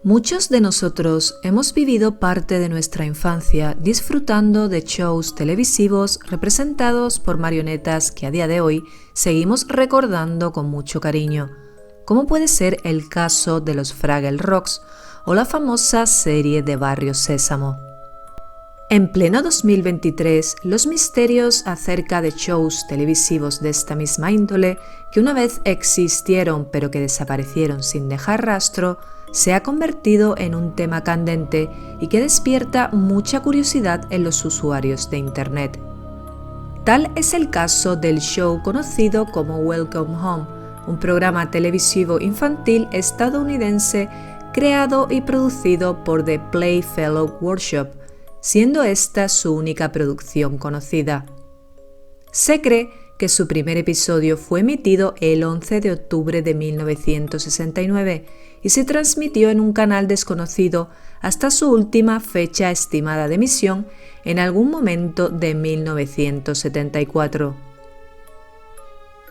Muchos de nosotros hemos vivido parte de nuestra infancia disfrutando de shows televisivos representados por marionetas que a día de hoy seguimos recordando con mucho cariño, como puede ser el caso de los Fraggle Rocks o la famosa serie de Barrio Sésamo. En pleno 2023, los misterios acerca de shows televisivos de esta misma índole, que una vez existieron pero que desaparecieron sin dejar rastro, se ha convertido en un tema candente y que despierta mucha curiosidad en los usuarios de Internet. Tal es el caso del show conocido como Welcome Home, un programa televisivo infantil estadounidense creado y producido por The Playfellow Workshop, siendo esta su única producción conocida. Se cree que su primer episodio fue emitido el 11 de octubre de 1969 y se transmitió en un canal desconocido hasta su última fecha estimada de emisión en algún momento de 1974.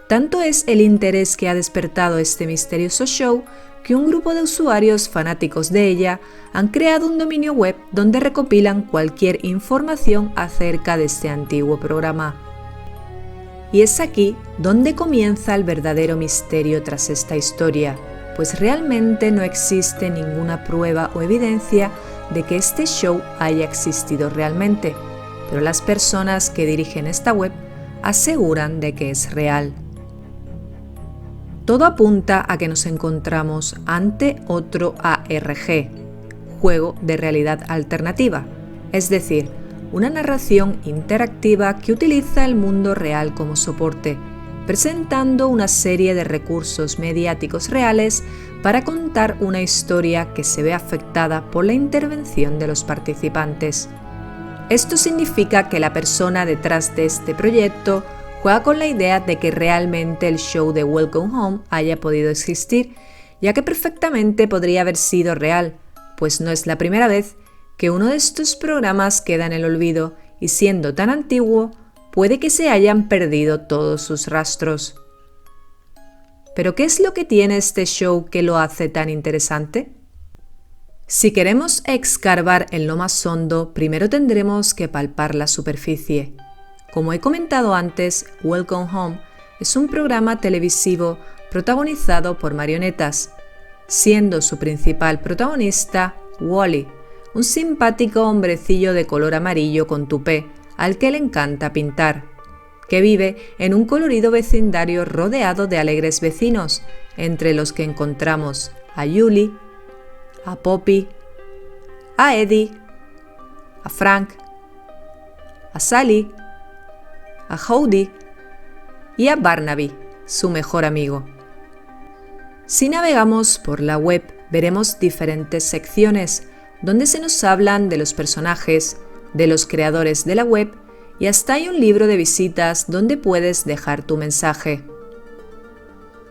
Tanto es el interés que ha despertado este misterioso show que un grupo de usuarios fanáticos de ella han creado un dominio web donde recopilan cualquier información acerca de este antiguo programa. Y es aquí donde comienza el verdadero misterio tras esta historia, pues realmente no existe ninguna prueba o evidencia de que este show haya existido realmente, pero las personas que dirigen esta web aseguran de que es real. Todo apunta a que nos encontramos ante otro ARG, juego de realidad alternativa, es decir, una narración interactiva que utiliza el mundo real como soporte, presentando una serie de recursos mediáticos reales para contar una historia que se ve afectada por la intervención de los participantes. Esto significa que la persona detrás de este proyecto juega con la idea de que realmente el show de Welcome Home haya podido existir, ya que perfectamente podría haber sido real, pues no es la primera vez que uno de estos programas queda en el olvido y siendo tan antiguo, puede que se hayan perdido todos sus rastros. ¿Pero qué es lo que tiene este show que lo hace tan interesante? Si queremos escarbar en lo más hondo, primero tendremos que palpar la superficie. Como he comentado antes, Welcome Home es un programa televisivo protagonizado por marionetas, siendo su principal protagonista Wally, un simpático hombrecillo de color amarillo con tupé, al que le encanta pintar, que vive en un colorido vecindario rodeado de alegres vecinos, entre los que encontramos a Julie, a Poppy, a Eddie, a Frank, a Sally, a Howdy y a Barnaby, su mejor amigo. Si navegamos por la web, veremos diferentes secciones donde se nos hablan de los personajes, de los creadores de la web y hasta hay un libro de visitas donde puedes dejar tu mensaje.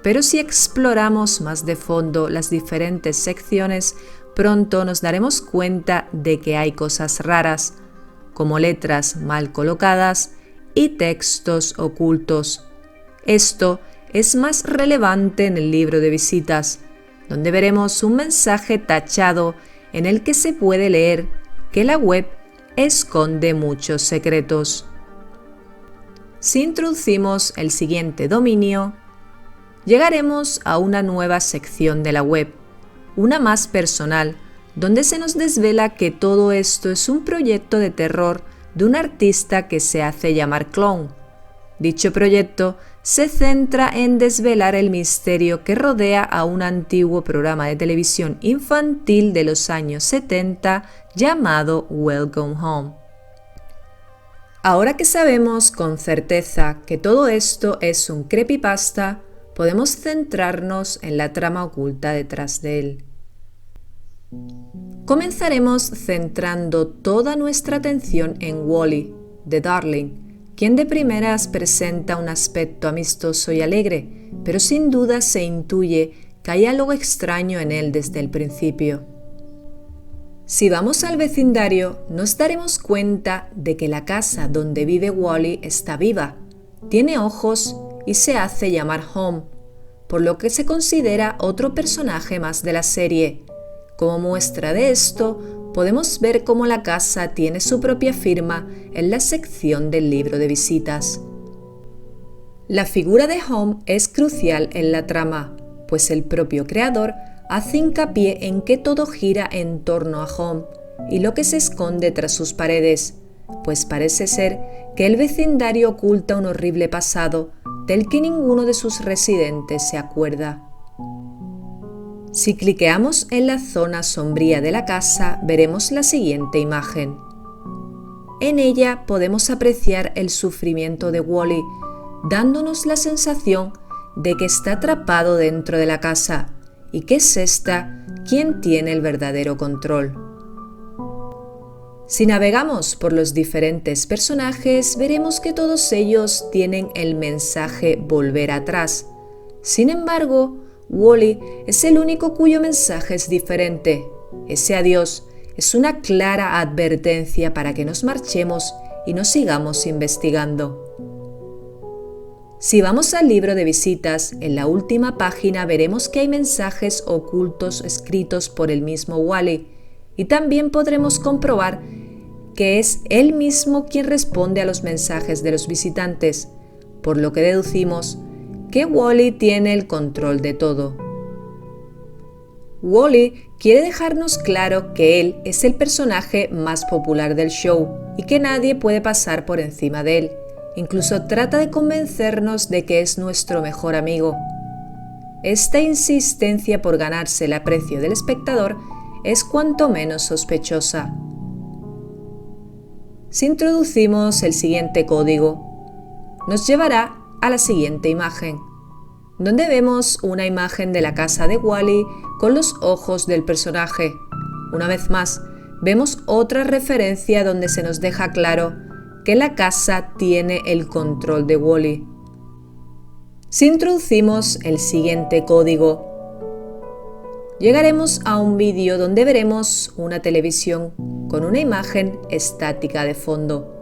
Pero si exploramos más de fondo las diferentes secciones, pronto nos daremos cuenta de que hay cosas raras, como letras mal colocadas y textos ocultos. Esto es más relevante en el libro de visitas, donde veremos un mensaje tachado en el que se puede leer que la web esconde muchos secretos. Si introducimos el siguiente dominio, llegaremos a una nueva sección de la web, una más personal, donde se nos desvela que todo esto es un proyecto de terror de un artista que se hace llamar Clown. Dicho proyecto se centra en desvelar el misterio que rodea a un antiguo programa de televisión infantil de los años 70 llamado Welcome Home. Ahora que sabemos con certeza que todo esto es un creepypasta, podemos centrarnos en la trama oculta detrás de él. Comenzaremos centrando toda nuestra atención en Wally, The Darling, quien de primeras presenta un aspecto amistoso y alegre, pero sin duda se intuye que hay algo extraño en él desde el principio. Si vamos al vecindario, nos daremos cuenta de que la casa donde vive Wally está viva, tiene ojos y se hace llamar Home, por lo que se considera otro personaje más de la serie, Como muestra de esto, podemos ver cómo la casa tiene su propia firma en la sección del libro de visitas. La figura de Home es crucial en la trama, pues el propio creador hace hincapié en que todo gira en torno a Home y lo que se esconde tras sus paredes, pues parece ser que el vecindario oculta un horrible pasado del que ninguno de sus residentes se acuerda. Si cliqueamos en la zona sombría de la casa, veremos la siguiente imagen. En ella podemos apreciar el sufrimiento de Wally, dándonos la sensación de que está atrapado dentro de la casa y que es ésta quien tiene el verdadero control. Si navegamos por los diferentes personajes, veremos que todos ellos tienen el mensaje volver atrás. Sin embargo, Wally es el único cuyo mensaje es diferente. Ese adiós es una clara advertencia para que nos marchemos y no sigamos investigando. Si vamos al libro de visitas, en la última página veremos que hay mensajes ocultos escritos por el mismo Wally y también podremos comprobar que es él mismo quien responde a los mensajes de los visitantes, por lo que deducimos que Wally tiene el control de todo. Wally quiere dejarnos claro que él es el personaje más popular del show y que nadie puede pasar por encima de él. Incluso trata de convencernos de que es nuestro mejor amigo. Esta insistencia por ganarse el aprecio del espectador es cuanto menos sospechosa. Si introducimos el siguiente código, nos llevará a la siguiente imagen, donde vemos una imagen de la casa de Wally con los ojos del personaje. Una vez más, vemos otra referencia donde se nos deja claro que la casa tiene el control de Wally. Si introducimos el siguiente código, llegaremos a un vídeo donde veremos una televisión con una imagen estática de fondo.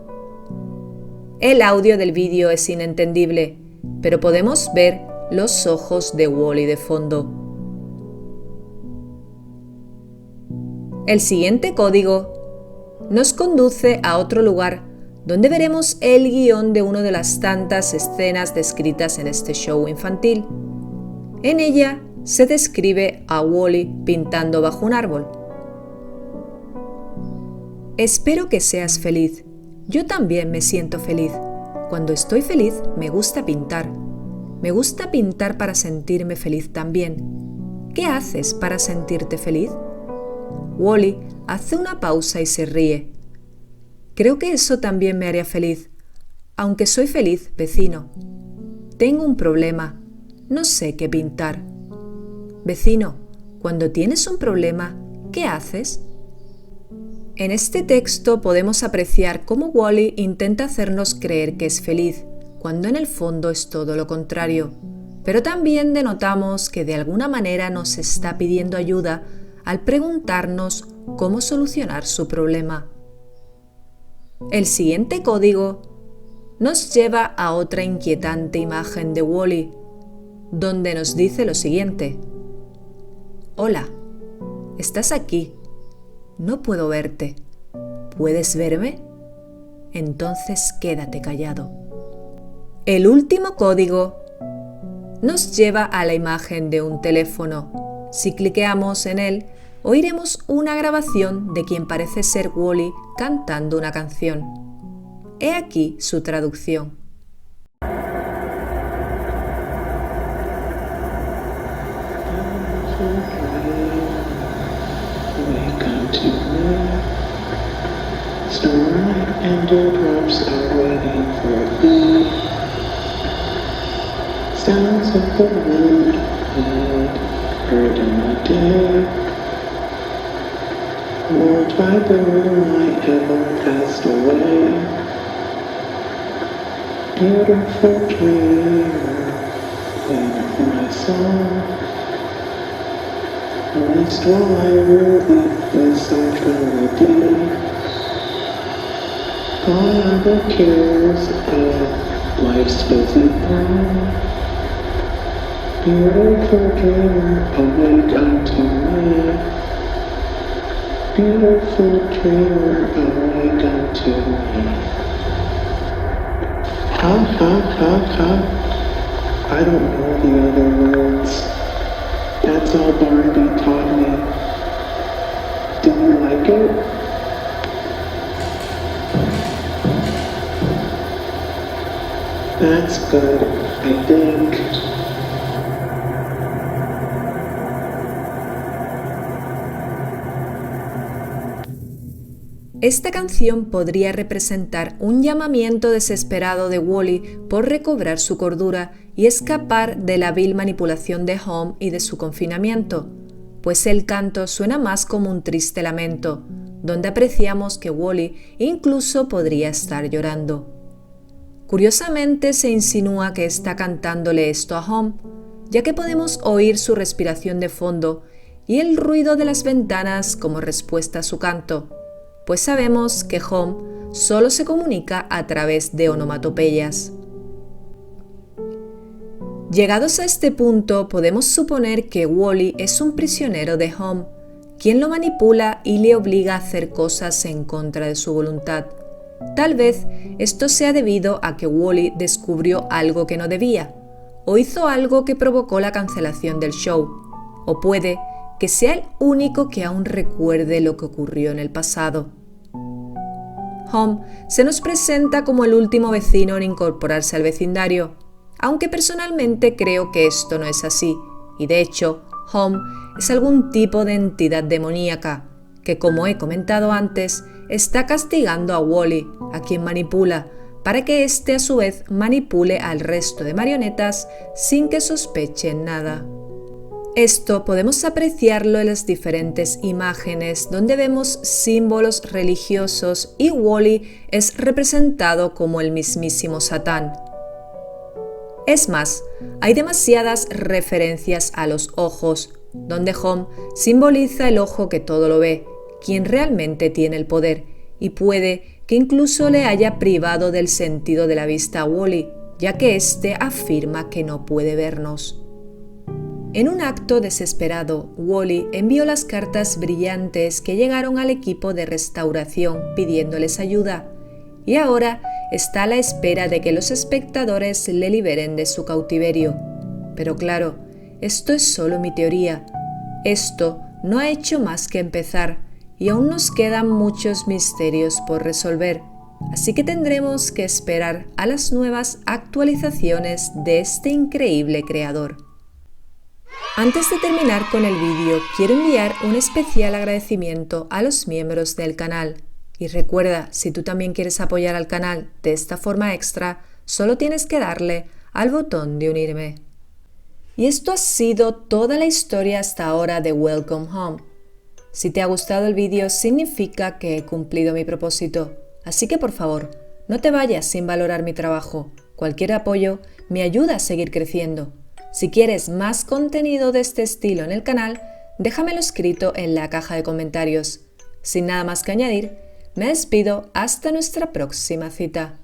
El audio del vídeo es inentendible, pero podemos ver los ojos de Wally de fondo. El siguiente código nos conduce a otro lugar donde veremos el guión de una de las tantas escenas descritas en este show infantil. En ella se describe a Wally pintando bajo un árbol. Espero que seas feliz. Yo también me siento feliz. Cuando estoy feliz, me gusta pintar. Me gusta pintar para sentirme feliz también. ¿Qué haces para sentirte feliz? Wally hace una pausa y se ríe. Creo que eso también me haría feliz. Aunque soy feliz, vecino. Tengo un problema. No sé qué pintar. Vecino, cuando tienes un problema, ¿qué haces? En este texto podemos apreciar cómo Wally intenta hacernos creer que es feliz, cuando en el fondo es todo lo contrario. Pero también denotamos que de alguna manera nos está pidiendo ayuda al preguntarnos cómo solucionar su problema. El siguiente código nos lleva a otra inquietante imagen de Wally, donde nos dice lo siguiente. Hola, ¿estás aquí? No puedo verte. ¿Puedes verme? Entonces quédate callado. El último código nos lleva a la imagen de un teléfono. Si cliqueamos en él, oiremos una grabación de quien parece ser Wally cantando una canción. He aquí su traducción. Starlight and dewdrops are waiting for thee. Sounds of the wood heard in the day. Warmed by the moonlight, ever passed away. Beautiful dream, playing my song. Least while I rule thee with some melody. All other cares of life's busy throng. Beautiful dream, awake unto me. beautiful dreamer awaken to me. Ha ha ha ha. I don't know the other words. That's all Barbie taught me. Do you like it? That's good, I think. Esta canción podría representar un llamamiento desesperado de Wall-E por recobrar su cordura y escapar de la vil manipulación de Home y de su confinamiento, pues el canto suena más como un triste lamento, donde apreciamos que Wall-E incluso podría estar llorando. Curiosamente se insinúa que está cantándole esto a Home, ya que podemos oír su respiración de fondo y el ruido de las ventanas como respuesta a su canto, pues sabemos que Home solo se comunica a través de onomatopeyas. Llegados a este punto, podemos suponer que Wall-E es un prisionero de Home, quien lo manipula y le obliga a hacer cosas en contra de su voluntad. Tal vez esto sea debido a que Wall-E descubrió algo que no debía, o hizo algo que provocó la cancelación del show, o puede que sea el único que aún recuerde lo que ocurrió en el pasado. Home se nos presenta como el último vecino en incorporarse al vecindario, aunque personalmente creo que esto no es así, y de hecho, Home es algún tipo de entidad demoníaca, que como he comentado antes, está castigando a Wall-E, a quien manipula, para que éste a su vez manipule al resto de marionetas sin que sospechen nada. Esto podemos apreciarlo en las diferentes imágenes donde vemos símbolos religiosos y Wall-E es representado como el mismísimo Satán. Es más, hay demasiadas referencias a los ojos, donde Home simboliza el ojo que todo lo ve, quien realmente tiene el poder, y puede que incluso le haya privado del sentido de la vista a Wall-E, ya que éste afirma que no puede vernos. En un acto desesperado, Wall-E envió las cartas brillantes que llegaron al equipo de restauración pidiéndoles ayuda, y ahora está a la espera de que los espectadores le liberen de su cautiverio. Pero claro, esto es solo mi teoría. Esto no ha hecho más que empezar, y aún nos quedan muchos misterios por resolver, así que tendremos que esperar a las nuevas actualizaciones de este increíble creador. Antes de terminar con el vídeo, quiero enviar un especial agradecimiento a los miembros del canal. Y recuerda, si tú también quieres apoyar al canal de esta forma extra, solo tienes que darle al botón de unirme. Y esto ha sido toda la historia hasta ahora de Welcome Home. Si te ha gustado el vídeo, significa que he cumplido mi propósito. Así que por favor, no te vayas sin valorar mi trabajo. Cualquier apoyo me ayuda a seguir creciendo. Si quieres más contenido de este estilo en el canal, déjamelo escrito en la caja de comentarios. Sin nada más que añadir, me despido hasta nuestra próxima cita.